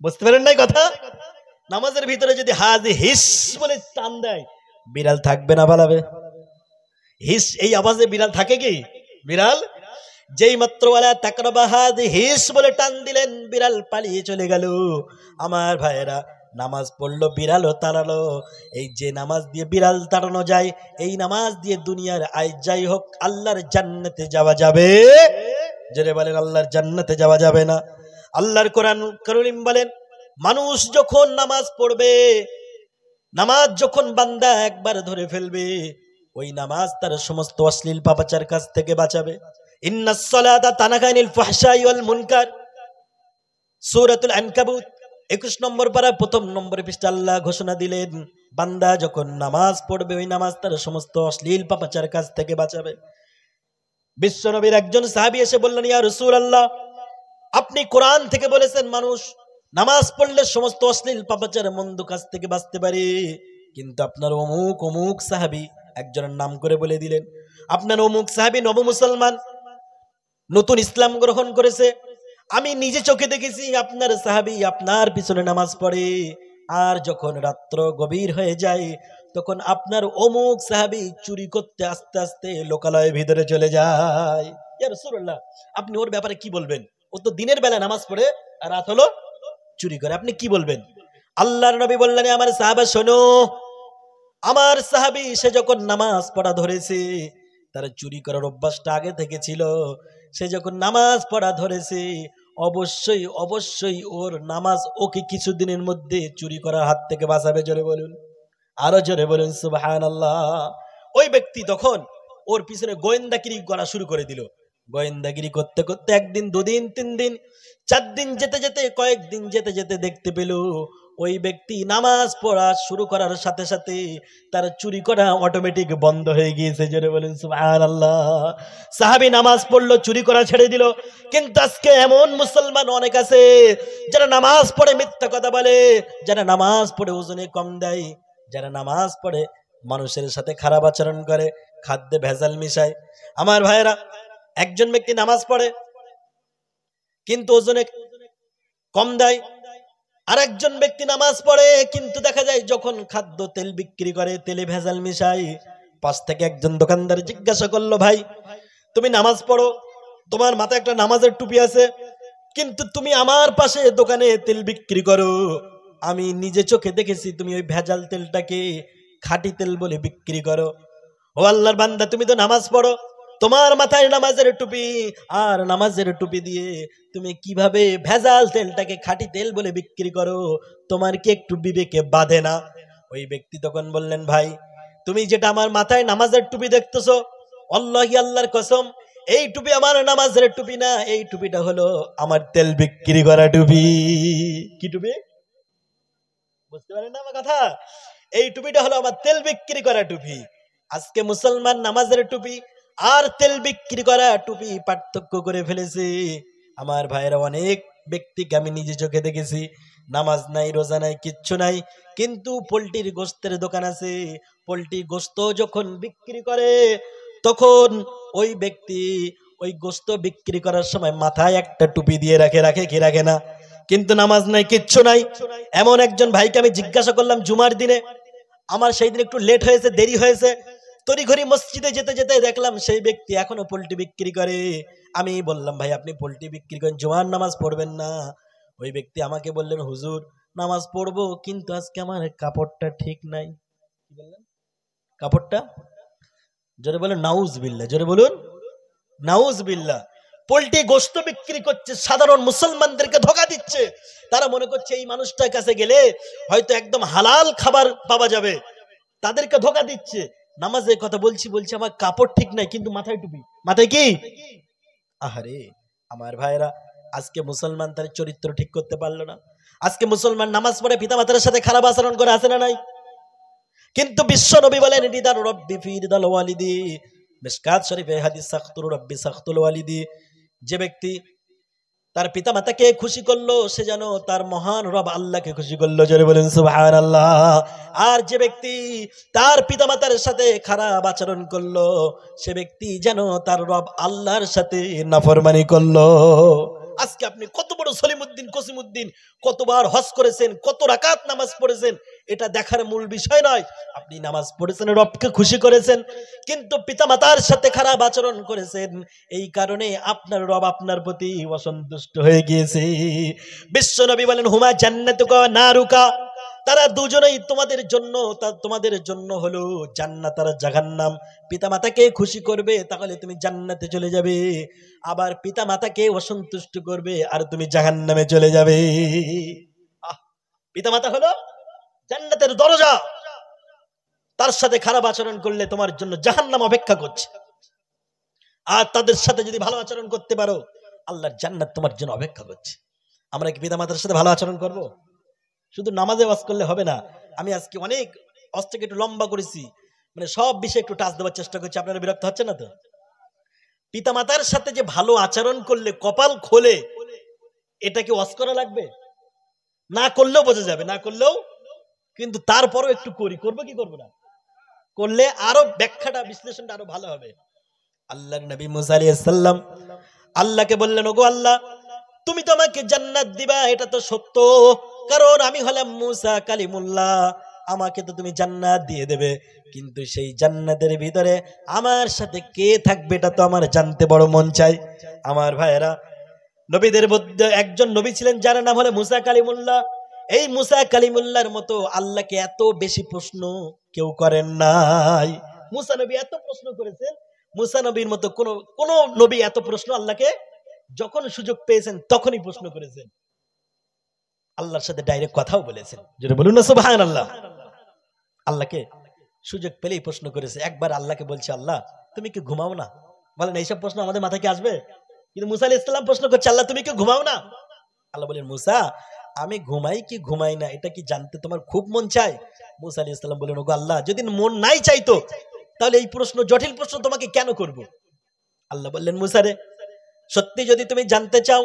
S1: বুঝতে পারেন নাই কথা? নামাজের ভিতরে যদি হাযিহিস বলে টান দেয়, বিড়াল থাকবে না পালাবে? হিস এই আওয়াজে বিড়াল থাকে কি? বিড়াল যেই মাত্র ওয়ালা তাকরাবা হাযিহিস বলে টান দিলেন, বিড়াল পালিয়ে চলে গেল। আমার ভাইয়েরা, নামাজ পড়লো, বিড়ালও তাড়ালো। এই যে নামাজ দিয়ে বিড়াল তাড়ানো যায়, এই নামাজ দিয়ে দুনিয়ার আয় যাই হোক আল্লাহর জান্নাতে যাওয়া যাবে। জেরে বলেন আল্লাহর জান্নাতে যাওয়া যাবে না। আল্লাহর কোরআন কারীম বলেন, মানুষ যখন নামাজ পড়বে, নামাজ যখন বান্দা একবার ধরে ফেলবে, ওই নামাজ তার সমস্ত অশ্লীল পাপাচার কাছ থেকে বাঁচাবে। ইন্নাস সালাতা তানহা আনিল ফাহশাই ওয়াল মুনকার, সূরাতুল আনকাবুত 21 নম্বর পারা 1 নম্বর পৃষ্ঠা আল্লাহ ঘোষণা দিলেন, বান্দা যখন নামাজ পড়বে ওই নামাজ তার সমস্ত অশ্লীল পাপাচার কাছ থেকে বাঁচাবে। বিশ্বনবীর একজন সাহাবী এসে বললেন, ইয়া রাসূলুল্লাহ, আপনি কোরআন থেকে বলেছেন মানুষ নামাজ পড়লে সমস্ত অশ্লীল পাপাচার মন্দ কাজ থেকে বাঁচতে পারে, কিন্তু আপনার অমুক অমুক সাহাবী, একজনের নাম করে বলে দিলেন, আপনার অমুক সাহাবী নব মুসলমান, নতুন ইসলাম গ্রহণ করেছে, আমি নিজে চোখে দেখেছি আপনার সাহাবী আপনার পিছনে নামাজ পড়ে, আর যখন রাত্র গভীর হয়ে যায় তখন আপনার অমুক সাহাবী চুরি করতে আস্তে আস্তে লোকালয়ের ভিতরে চলে যায়। ইয়া রাসূলুল্লাহ, আপনি ওর ব্যাপারে কি বলবেন? ও তো দিনের বেলা নামাজ পড়ে আর রাত হলো চুরি করে, আপনি কি বলবেন? আল্লাহর নবী বললেন, আমার সাহাবা শোনো, আমার সাহাবী সে যখন নামাজ পড়া ধরেছে, তার চুরি করার অভ্যাসটা আগে থেকে ছিল, সে যখন নামাজ পড়া ধরেছে অবশ্যই অবশ্যই ওর নামাজ ওকে কিছুদিনের মধ্যে চুরি করার হাত থেকে বাঁচাবে। জোরে বলুন, আরো জোরে বলুন সুবহানাল্লাহ। ওই ব্যক্তি তখন ওর পিছনে গোয়েন্দাগিরি করা শুরু করে দিল। গোয়েন্দাগিরি করতে করতে 1 দিন 2 দিন 3 দিন 4 দিন যেতে যেতে কয়েকদিন যেতে যেতে দেখতে পেল ওই ব্যক্তি নামাজ পড়া শুরু করার সাথে সাথে তার চুরি করা অটোমেটিক বন্ধ হয়ে গিয়েছে। জোরে বলেন সুবহানাল্লাহ। সাহাবী নামাজ পড়লো, চুরি করা ছেড়ে দিল। কিন্তু আজকে এমন মুসলমান অনেক আছে যারা নামাজ পড়ে মিথ্যা কথা বলে, যারা নামাজ পড়ে ওজনে কম দেয়, যারা নামাজ পড়ে মানুষের সাথে খারাপ আচরণ করে, খাদ্যে ভেজাল মিশায়। আমার ভাইয়েরা, একজন ব্যক্তি নামাজ পড়ে কিন্তু ওজনে কম দেয়, আর একজন ব্যক্তি নামাজ পড়ে কিন্তু দেখা যায় যখন খাদ্য তেল বিক্রি করে তেলে ভেজাল মিশায়। পাশ থেকে একজন দোকানদার জিজ্ঞাসা করলো, ভাই তুমি নামাজ পড়ো, তোমার মাথায় একটা নামাজের টুপি আছে, কিন্তু তুমি আমার পাশে দোকানে তেল বিক্রি করো, আমি নিজে চোখে দেখেছি তুমি ওই ভেজাল তেলটাকে খাঁটি তেল বলে বিক্রি করো। ও আল্লাহর বান্দা, তুমি তো নামাজ পড়ো, তোমার মাথায় নামাজের টুপি, আর নামাজের টুপি দিয়ে তুমি কিভাবে ভেজাল তেলটাকে খাঁটি তেল বলে বিক্রি করো? তোমার কি একটু বিবেকে বাধে না? ওই ব্যক্তি তখন বললেন, ভাই তুমি যেটা আমার মাথায় নামাজের টুপি দেখতেছো, আল্লাহি আল্লাহর কসম, এই টুপি আমার নামাজের টুপি না, এই টুপিটা হলো আমার তেল বিক্রি করা টুপি। কি টুপি? বুঝতে পারেন না আমার কথা? এই টুপিটা হলো আমার তেল বিক্রি করা টুপি। আজকে মুসলমান নামাজের টুপি আর তেল বিক্রি করা টুপি পার্থক্য করে ফেলেছে। আমার ভাইয়েরা, অনেক ব্যক্তিকে আমি নিজে চোখে দেখেছি, নামাজ নাই, রোজা নাই, কিচ্ছু নাই, কিন্তু পোল্ট্রির গোস্তের দোকান আছে। পোল্ট্রি গোস্ত যখন বিক্রি করে তখন ওই ব্যক্তি ওই গোস্ত বিক্রি করার সময় মাথায় একটা টুপি দিয়ে রাখে, রাখে কি রাখে না? কিন্তু নামাজ নাই, কিচ্ছু নাই। এমন একজন ভাইকে আমি জিজ্ঞাসা করলাম জুমার দিনে, আমার সেই দিন একটু লেট হয়েছে, দেরি হয়েছে, তড়িঘড়ি মসজিদে যেতে যেতে দেখলাম সেই ব্যক্তি এখনো পোল্ট্রি বিক্রি করে। আমি বললাম, ভাই আপনি পোল্ট্রি বিক্রি করেন, জুমার নামাজ পড়বেন না? ওই ব্যক্তি আমাকে বললেন, হুজুর নামাজ পড়বো, কিন্তু আজকে আমার কাপড়টা ঠিক নাই। কি বললেন? কাপড়টা? জোরে বলুন নাউজুবিল্লাহ, জোরে বলুন নাউজুবিল্লাহ। পোল্ট্রি গোশত বিক্রি করছে, সাধারণ মুসলমানদেরকে ধোঁকা দিচ্ছে। তারা মনে করছে এই মানুষটার কাছে গেলে হয়তো একদম হালাল খাবার পাওয়া যাবে, তাদেরকে ধোঁকা দিচ্ছে। নামাজের কথা বলছি, আমার কাপড় ঠিক নাই, কিন্তু মাথায় টুপি। মাথায় কি? আহারে আমার ভাইরা, আজকে মুসলমান তার চরিত্র ঠিক করতে পারলো না। আজকে মুসলমান নামাজ পড়ে পিতামাতার সাথে খারাপ আচরণ করে, আছে না নাই? কিন্তু বিশ্ব নবী বলেন, রিদার রব্বি ফি রিদাল ওয়ালিদি, মিশকাত শরীফে হাদিস, সাখতুর রব্বি সাখতুল ওয়ালিদি। যে ব্যক্তি তার পিতামাতাকে খুশি করলো, সে যেন তার মহান রব আল্লাহকে খুশি করলো। জোরে বলেন সুবহানাল্লাহ। আর যে ব্যক্তি তার পিতামাতার সাথে খারাপ আচরণ করলো, সে ব্যক্তি যেন তার রব আল্লাহর সাথে নাফরমানি করলো। আজকে আপনি কত বড় সলিমউদ্দিন কসিমউদ্দিন, কতবার হজ করেছেন, কত রাকাত নামাজ পড়েছেন, এটা দেখার মূল বিষয় নয়। আপনি নামাজ পড়েছেন, রবকে খুশি করেছেন, কিন্তু পিতামাতার সাথে খারাপ আচরণ করেছেন, এই কারণে আপনার রব আপনার প্রতি অসন্তুষ্ট হয়ে গিয়েছে। বিশ্ব নবী বলেন, হুমা জান্নাতুকা নারুকা, তারা দুজনেই তোমাদের জন্য হলো জান্নাত আর জাহান্নাম। পিতামাতাকে খুশি করবে তাহলে তুমি জান্নাতে চলে যাবে, আবার পিতামাতাকে অসন্তুষ্ট করবে আর তুমি জাহান্নামে চলে যাবে। পিতামাতা হলো জান্নাতের দরজা, তার সাথে খারাপ আচরণ করলে তোমার জন্য জাহান্নাম অপেক্ষা করছে, আর তাদের সাথে যদি ভালো আচরণ করতে পারো আল্লাহর জান্নাত তোমার জন্য অপেক্ষা করছে। আমরা কি পিতামাতার সাথে ভালো আচরণ করব? শুধু নামাজে ওয়াজ করলে হবে না। আমি আজকে অনেক অস্ত্রকে একটু লম্বা করেছি, মানে সব বিষয়ে একটু টাচ দেওয়ার চেষ্টা করছি। আপনারা বিরক্ত হচ্ছে না তো? পিতামাতার সাথে যে ভালো আচরণ করলে কপাল খোলে, এটা কি ওয়াজ করা লাগবে? না করলেও বোঝা যাবে, না করলেও, কিন্তু তারপরও একটু করবো কি করবো না, করলে আরো ব্যাখ্যাটা বিশ্লেষণটা আরো ভালো হবে। আল্লাহর নবী মুসা আলাইহিস সালাম আল্লাহকে বললেন, ওগো আল্লাহ, তুমি তো আমাকে জান্নাত দিবা, এটা তো সত্য, কারণ আমি হলাম মুসা কালিমুল্লাহ, আমাকে তো তুমি জান্নাত দিয়ে দেবে, কিন্তু সেই জান্নাতের ভিতরে আমার সাথে কে থাকবে এটা তো আমার জানতে বড় মন চাই। আমার ভাইয়েরা, নবীদের মধ্যে একজন নবী ছিলেন যার নাম হলো মুসা কালিমুল্লাহ। এই মুসা কালিমুল্লাহর মতো আল্লাহকে এত বেশি প্রশ্ন কেউ করেন নাই। মুসা নবী এত প্রশ্ন করেছেন, মুসা নবীর মতো কোন নবী এত প্রশ্ন আল্লাহকে যখন সুযোগ পেয়েছেন তখনই প্রশ্ন করেছেন, আল্লাহর সাথে ডাইরেক্ট কথাও বলেছেন। যেটা বলুন না সুবহানাল্লাহ। আল্লাহকে সুযোগ পেলেই প্রশ্ন করেছে। একবার আল্লাহকে বলছে, আল্লাহ তুমি কি ঘুমাও না? বলেন এইসব প্রশ্ন আমাদের মাথায় কি আসবে? কিন্তু মুসা আলাইহিস সালাম প্রশ্ন করছে, আল্লাহ তুমি কি ঘুমাও না? আল্লাহ বলেন, মুসা আমি ঘুমাই কি ঘুমাই না এটা কি জানতে তোমার খুব মন চায়? মুসা আলাইহিস সালাম বললেন, ওগো আল্লাহ, যদি মন নাই চাইতো তাহলে এই প্রশ্ন, জটিল প্রশ্ন তোমাকে কেন করব? আল্লাহ বললেন, মুসা রে, সত্যি যদি তুমি জানতে চাও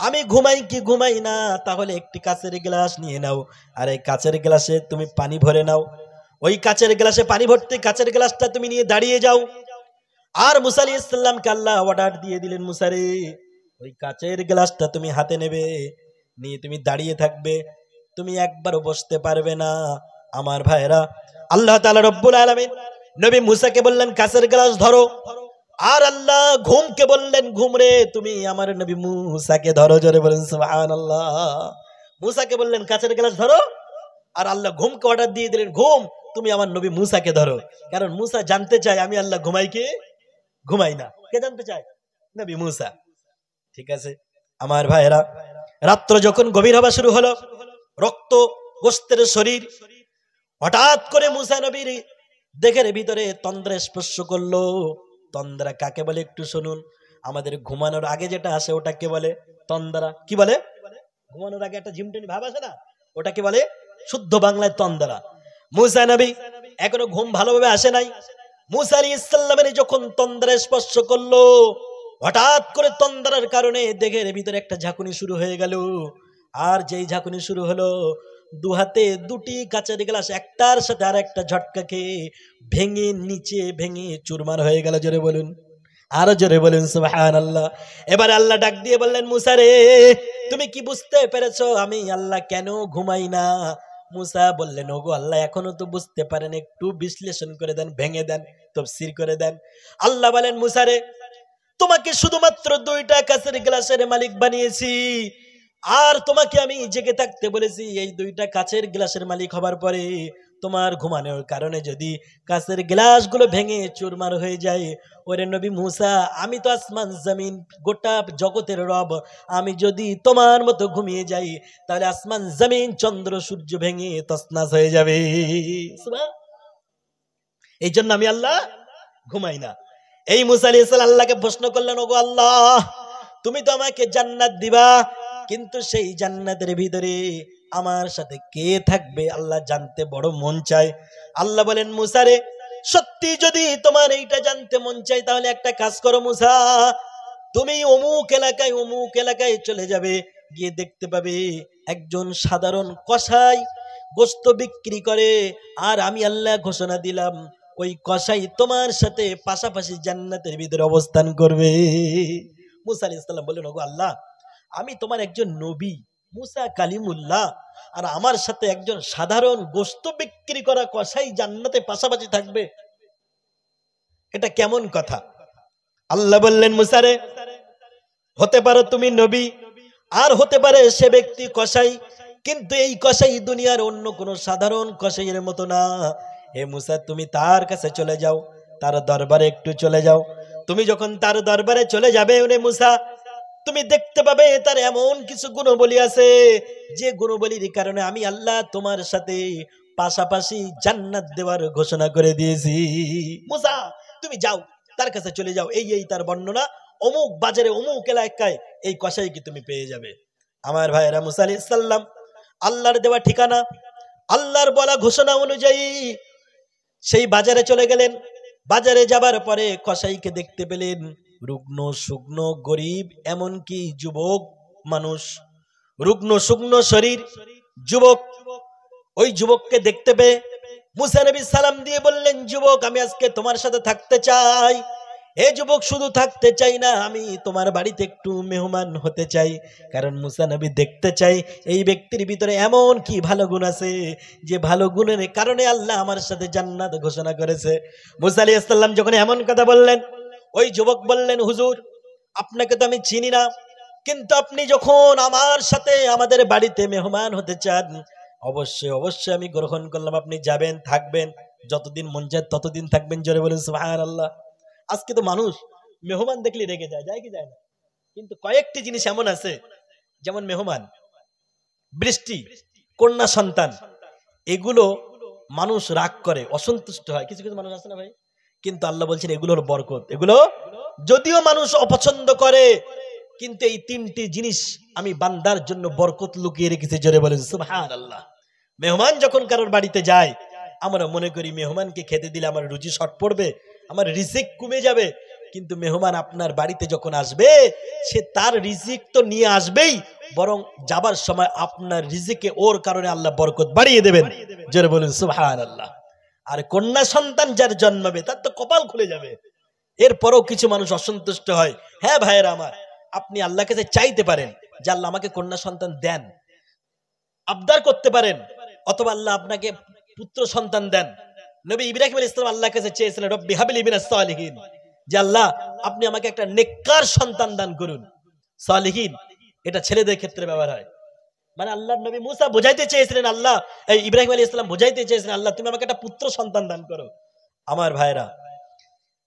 S1: আমি ঘুমাই কি ঘুমাই না, তাহলে একটি কাচের গ্লাস নিয়ে নাও, আর এই কাচের গ্লাসে তুমি পানি ভরে নাও। ওই কাচের গ্লাসে পানি ভরতে কাচের গ্লাসটা তুমি নিয়ে দাঁড়িয়ে যাও। আর মুসা আলাইহিস সালামকে আল্লাহ অর্ডার দিয়ে দিলেন, মুসা রে, ওই কাচের গ্লাসটা তুমি হাতে নেবে, নিয়ে তুমি দাঁড়িয়ে থাকবে, তুমি একবারও বসতে পারবে না। আমার ভাইরা, আল্লাহ তাআলা রব্বুল আলামিন নবী মুসাকে বললেন কাচের গ্লাস ধরো, আর আল্লাহ ঘুমকে বললেন, ঘুম রে, তুমি আমার নবী মুসাকে ধরো। জোরে বলেন সুবহানাল্লাহ। মুসাকে বললেন কাচের গ্লাস ধরো, আর আল্লাহ ঘুমকে অর্ডার দিয়ে দিলেন, ঘুম, তুমি আমার নবী মুসাকে ধরো। কারণ মুসা জানতে চায় আমি আল্লাহ ঘুমাই কি ঘুমাই না। কে জানতে চায়? নবী মুসা। ঠিক আছে আমার ভাইরা, রাত্র যখন গভীর হওয়া শুরু হলো, রক্ত গোস্তের শরীর, হঠাৎ করে মুসা নবীর দেহের ভিতরে তন্দ্রা স্পর্শ করলো। তন্দ্রা কাকে বলে একটু শুনুন। আমাদের ঘুমানোর আগে যেটা আসে ওটাকে বলে তন্দ্রা। কি বলে? ঘুমানোর আগে একটা ঝিমটনি ভাব আসে না, ওটাকে বলে শুদ্ধ বাংলায় তন্দ্রা। মুসা নবী এখনো ঘুম ভালোভাবে আসে নাই। মুসা আলাইহিস সালামের যখন তন্দ্রা স্পর্শ করলো, হঠাৎ করে তন্দ্রার কারণে দেহের ভিতরে একটা ঝাঁকুনি শুরু হয়ে গেল। আর যেই ঝাঁকুনি শুরু হলো, দু হাতে দুটি কাচের গ্লাস একটার সাথে আর একটা ঝটকা খেয়ে ভেঙে নিচে ভেঙে চুরমার হয়ে গেল। জোরে বলুন, আরো জোরে বলুন সুবহানাল্লাহ। এবার আল্লাহ ডাক দিয়ে বললেন, মুসা রে, তুমি কি বুঝতে পেরেছো আমি আল্লাহ কেন ঘুমাই না? মুসা বললেন, ওগো আল্লাহ, এখনো তো বুঝতে পারেন, একটু বিশ্লেষণ করে দেন, ভেঙে দেন, তাফসীর করে দেন। আল্লাহ বলেন, মুসা রে, তোমাকে শুধুমাত্র দুইটা কাচের গ্লাসের মালিক বানিয়েছি, আর তোমাকে আমি জেগে থাকতে বলেছি। এই দুইটা কাচের গ্লাসের মালিক হবার পরে তোমার ঘুমানোর কারণে যদি কাচের গ্লাসগুলো ভেঙে চুরমার হয়ে যায়, ওরে নবী মুসা, আমি তো আসমান জমিন গোটা জগতের রব, আমি যদি তোমার মতো ঘুমিয়ে যাই তাহলে আসমান জমিন চন্দ্র সূর্য ভেঙে তছনছ হয়ে যাবে। এই জন্য আমি আল্লাহ ঘুমাই না। এই মুসা আলাইহিস সালাম আল্লাহকে প্রশ্ন করলেন, ওগো আল্লাহ, তুমি তো আমাকে জান্নাত দিবা, কিন্তু সেই জান্নাতের ভিতরে আমার সাথে কে থাকবে আল্লাহ জানতে বড় মন চায়। আল্লাহ বলেন, মুসা রে, সত্যি যদি তোমার এইটা জানতে মন চায় তাহলে একটা কাজ করো মুসা, তুমি অমুক এলাকায় চলে যাবে, গিয়ে দেখতে পাবে একজন সাধারণ কসাই গোশত বিক্রি করে, আর আমি আল্লাহ ঘোষণা দিলাম ওই কসাই তোমার সাথে পাশাপাশি জান্নাতের ভিতরে অবস্থান করবে। মুসা আলাইহিস সালাম বললেন, ওগো আল্লাহ, আমি তোমার একজন নবী মুসা কালিমুল্লাহ, আর আমার সাথে একজন সাধারণ গোশত বিক্রি করা কসাই জান্নাতে পাশাপাশি থাকবে, এটা কেমন কথা? আল্লাহ বললেন, মুসা রে, হতে পারো তুমি নবী, আর হতে পারে সে ব্যক্তি কসাই, কিন্তু এই কসাই দুনিয়ার অন্য কোনো সাধারণ কসাইয়ের মতো না। হে মুসা, তুমি তার কাছে চলে যাও, তার দরবারে একটু চলে যাও। তুমি যখন তার দরবারে চলে যাবে রে মুসা, তুমি দেখতে পাবে তার এমন কিছু গুণবলী আছে যে গুণবলীর কারণে আমি আল্লাহ তোমার সাথে পাশাপাশি জান্নাত দেওয়ার ঘোষণা করে দিয়েছি। মুসা, তুমি যাও, তার কাছে চলে যাও, এই তার বর্ণনা, অমুক বাজারে অমুক এলাকায় এই কসাইকে তুমি পেয়ে যাবে। আমার ভাইরা, মুসা আলাইহিস সালাম আল্লাহর দেওয়া ঠিকানা, আল্লাহর বলা ঘোষণা অনুযায়ী সেই বাজারে চলে গেলেন। বাজারে যাবার পরে কসাইকে দেখতে পেলেন, রুগ্ন শুগ্ন গরিব, এমনকি যুবক মানুষ, রুগ্ন শুগ্ন শরীর যুবক। ওই যুবককে দেখতে পেয়ে মুসা নবী সালাম দিয়ে বললেন, যুবক, আমি আজকে তোমার সাথে থাকতে চাই। এ যুবক, শুধু থাকতে চাই না, আমি তোমার বাড়িতে একটু মেহমান হতে চাই। কারণ মুসা নবী দেখতে চাই এই ব্যক্তির ভিতরে এমন কি ভালো গুণ আছে যে ভালো গুণের কারণে আল্লাহ আমার সাথে জান্নাত ঘোষণা করেছে। মুসা আলাইহিস সালাম যখন এমন কথা বললেন, ওই যুবক বললেন, হুজুর, আপনাকে তো আমি চিনি না, কিন্তু আপনি যখন আমার সাথে আমাদের বাড়িতে মেহমান হতে চান, অবশ্যই আমি গ্রহণ করলাম। আপনি যাবেন, থাকবেন, যতদিন মন চায় ততদিন থাকবেন। জোরে বলেন সুবহানাল্লাহ। আজকে তো মানুষ মেহমান দেখলে রেগে যায় কি যায় না? কিন্তু কয়েকটি জিনিস এমন আছে, যেমন মেহমান, বৃষ্টি, কন্যা সন্তান, এগুলো মানুষ রাগ করে, অসন্তুষ্ট হয়, কিছু কিছু মানুষ আছে না ভাই? কিন্তু আল্লাহ বলছেন এগুলোর বরকত। এগুলো যদিও মানুষ অপছন্দ করে, কিন্তু এই তিনটি জিনিস আমি বান্দার জন্য বরকত লুকিয়ে রেখেছি, জোরে বলেন সুবহানাল্লাহ। মেহমান যখন কারোর বাড়িতে যায়, আমরা মনে করি মেহমানকে খেতে দিলে আমার রুচি শর্ট পড়বে, আমার রিজিক কমে যাবে। কিন্তু মেহমান আপনার বাড়িতে যখন আসবে, সে তার রিজিক তো নিয়ে আসবেই, বরং যাবার সময় আপনার রিজিকে ওর কারণে আল্লাহ বরকত বাড়িয়ে দেবেন, জোরে বলেন সুবহানাল্লাহ। আর কন্যা সন্তান যার জন্মাবে তার তো কপাল খুলে যাবে। এরপরও কিছু মানুষ অসন্তুষ্ট হয়। হ্যাঁ ভাইয়েরা আমার, আপনি আল্লাহর কাছে চাইতে পারেন যে আল্লাহ আমাকে কন্যা সন্তান দেন, আবদার করতে পারেন, অথবা আল্লাহ আপনাকে পুত্র সন্তান দেন। নবী ইব্রাহিম আলাইহিস সালাম আল্লাহর কাছে চেয়েছিলেন, রব্বি হাবলি মিনাস সালিহিন, যে আল্লাহ আপনি আমাকে একটা নেককার সন্তান দান করুন। সালিহিন এটা ছেলেদের ক্ষেত্রে ব্যবহার হয়। মানে আল্লাহর নবী মুসা বোঝাইতে চেয়েছিলেন, আল্লাহ এই ইব্রাহিম আলাইহিস সালাম বোঝাইতে চেয়েছিলেন, আল্লাহ তুমি আমাকে একটা পুত্র সন্তান দান করো। আমার ভাইরা,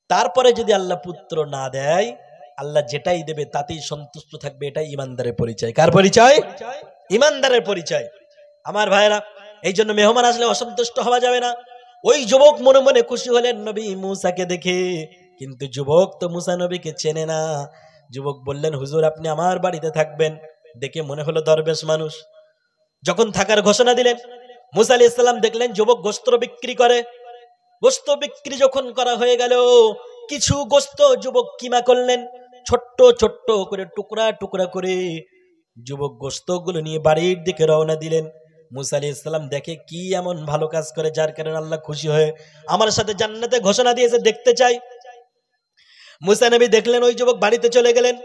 S1: তারপরে যদি আল্লাহ পুত্র না দেয়, আল্লাহ যেটাই দেবে তাতেই সন্তুষ্ট থাকবে, এটাই ইমানদারের পরিচয়। কার পরিচয়? ইমানদারের পরিচয়। আমার ভাইরা, এই জন্য মেহমান আসলে অসন্তুষ্ট হওয়া যাবে না। ওই যুবক মনে মনে খুশি হলেন নবী মুসাকে দেখে, কিন্তু যুবক তো মুসা নবীকে চেনে না। যুবক বললেন, হুজুর আপনি আমার বাড়িতে থাকবেন। দেখে মনে হলো দরবেশ মানুষ। যখন থাকার ঘোষণা দিলেন, মুসা আলাইহিস সালাম দেখলেন যুবক গোশত বিক্রি করে। গোশত বিক্রি যখন করা হয়ে গেল, কিছু গোশত যুবক কিমা করলেন, ছোট্ট ছোট্ট করে টুকরা টুকরা করে যুবক গোশতগুলো নিয়ে বাড়ির দিকে রওনা দিলেন। মুসা আলাইহিস সালাম দেখে কি এমন ভালো কাজ করে যার কারণে আল্লাহ খুশি হয়ে আমার সাথে জান্নাতে ঘোষণা দিয়েছে, দেখতে চাই। মুসা নবী দেখলেন ওই যুবক বাড়িতে চলে গেলেন।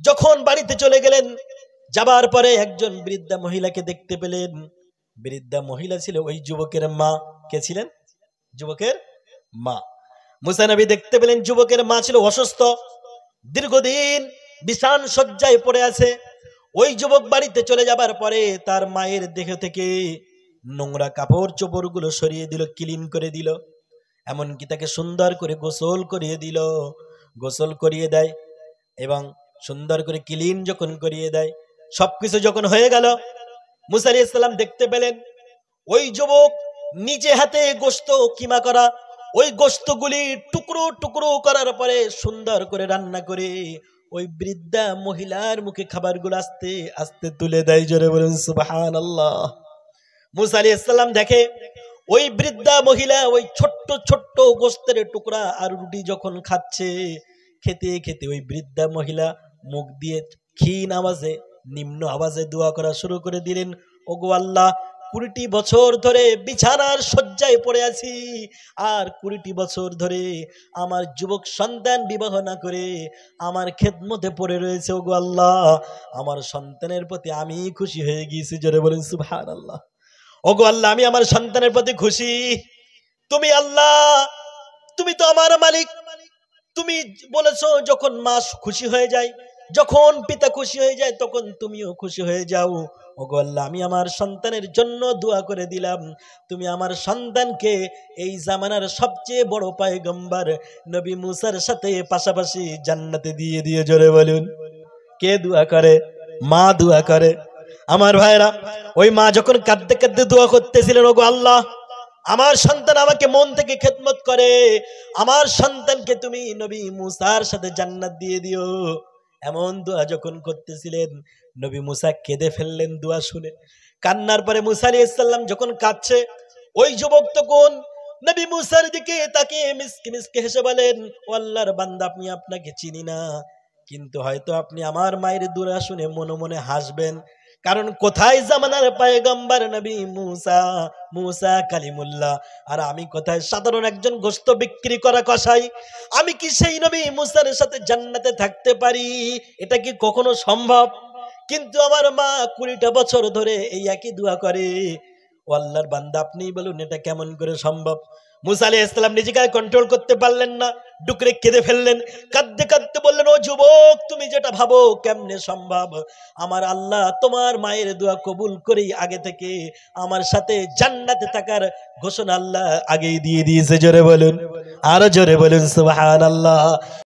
S1: যখন বাড়িতে চলে গেলেন, যাবার পরে একজন বৃদ্ধা মহিলাকে দেখতে পেলেন। বৃদ্ধা মহিলা ছিল ওই যুবকের মা। কে ছিলেন? যুবকের মা। মুসা নবী দেখতে পেলেন যুবকের মা ছিল অসুস্থ, দীর্ঘদিন বিছান শয্যায় পড়ে আছে। ওই যুবক বাড়িতে চলে যাবার পরে তার মায়ের দেহ থেকে নোংরা কাপড় চোপড় গুলো সরিয়ে দিল, ক্লিন করে দিল, এমনকি তাকে সুন্দর করে গোসল করিয়ে দিল। গোসল করিয়ে দেয় এবং সুন্দর করে ক্লিন যখন করিয়ে দেয়, সবকিছু যখন হয়ে গেল, মুসা আলাইহিস সালাম দেখতে পেলেন ওই যুবক নিজে হাতে গোশত কিমা করা, ওই গোশতগুলি টুকরো টুকরো করার পরে সুন্দর করে রান্না করে ওই বৃদ্ধা মহিলার মুখে খাবারগুলো আস্তে আস্তে তুলে দেয়। জোরে বলুন সুবহানাল্লাহ। মুসা আলাইহিস সালাম দেখে ওই বৃদ্ধা মহিলা ওই ছোট্ট ছোট্ট গোশতের টুকরা আর রুটি যখন খাচ্ছে, খেতে খেতে ওই বৃদ্ধা মহিলা মুখ দিয়ে ক্ষীণ আওয়াজে, নিম্ন আওয়াজে দোয়া করা শুরু করে দিলেন, ওগো আল্লাহ 20টি বছর ধরে বিছানার শয্যায় পড়ে আছি, আর 20টি বছর ধরে আমার যুবক সন্তান বিবাহ না করে আমার খেদমতে পড়ে রয়েছে। ওগো আল্লাহ, আমার সন্তানের প্রতি আমি খুশি হয়ে গিয়েছি। জোরে বলেন সুবহানাল্লাহ। ওগো আল্লাহ, আমি আমার সন্তানের প্রতি খুশি। তুমি আল্লাহ, তুমি তো আমার মালিক। তুমি বলেছো যখন মা খুশি হয়ে যায়, যখন পিতা খুশি হয়ে যায়, তখন তুমিও খুশি হয়ে যাও। ওগো আল্লাহ, আমি আমার সন্তানের জন্য দোয়া করে দিলাম, তুমি আমার সন্তানকে এই জামানার সবচেয়ে বড় পয়গম্বর নবী মুসার সাথে পাশাপাশি জান্নাতে দিয়ে দিয়ে। জোরে বলুন। কে দোয়া করে? মা দোয়া করে। আমার ভাইরা, ওই মা যখন কাঁদতে কাঁদতে দোয়া করতেছিলেন, ওগো আল্লাহ, আমার সন্তান আমাকে মন থেকে খেদমত করে, আমার সন্তানকে তুমি নবী মুসার সাথে জান্নাত দিয়ে দিও, এমন দোয়া যখন করতেছিলেন, নবী মুসা কেঁদে ফেললেন দোয়া শুনে। কান্নার পরে মুসা আলাইহিস সালাম যখন কাঁদছে, ওই যুবক তখন নবী মুসার দিকে তাকিয়ে মিসকে মিসকে হেসে বলেন, ও আল্লাহর বান্দা, আপনি আপনাকে চিনি না, কিন্তু হয়তো আপনি আমার মায়ের দোয়া শুনে মনে মনে হাসবেন, কারণ কোথায় জামানার পয়গম্বর নবী মুসা, মুসা কালিমুল্লাহ, আর আমি কোথায় সাধারণ একজন গোশত বিক্রি করা কসাই। আমি কি সেই নবী মুসার সাথে জান্নাতে থাকতে পারি? এটা কি কখনো সম্ভব? কিন্তু আমার মা 20টা বছর ধরে এই একই দোয়া করে। ও আল্লাহর বান্দা, আপনি বলুন এটা কেমন করে সম্ভব? মুসা আলাইহিস সালাম নিজেকে কন্ট্রোল করতে পারলেন না, ডুকরে কেঁদে ফেললেন। কাঁদতে কাঁদতে বললেন, ও যুবক, তুমি যেটা ভাবো কেমনে সম্ভব? আমার আল্লাহ তোমার মায়ের দোয়া কবুল করেই আগে থেকে আমার সাথে জান্নাতে থাকার ঘোষণা আল্লাহ আগেই দিয়ে দিয়েছে। জোরে বলুন, আরো জোরে বলুন সুবহানাল্লাহ।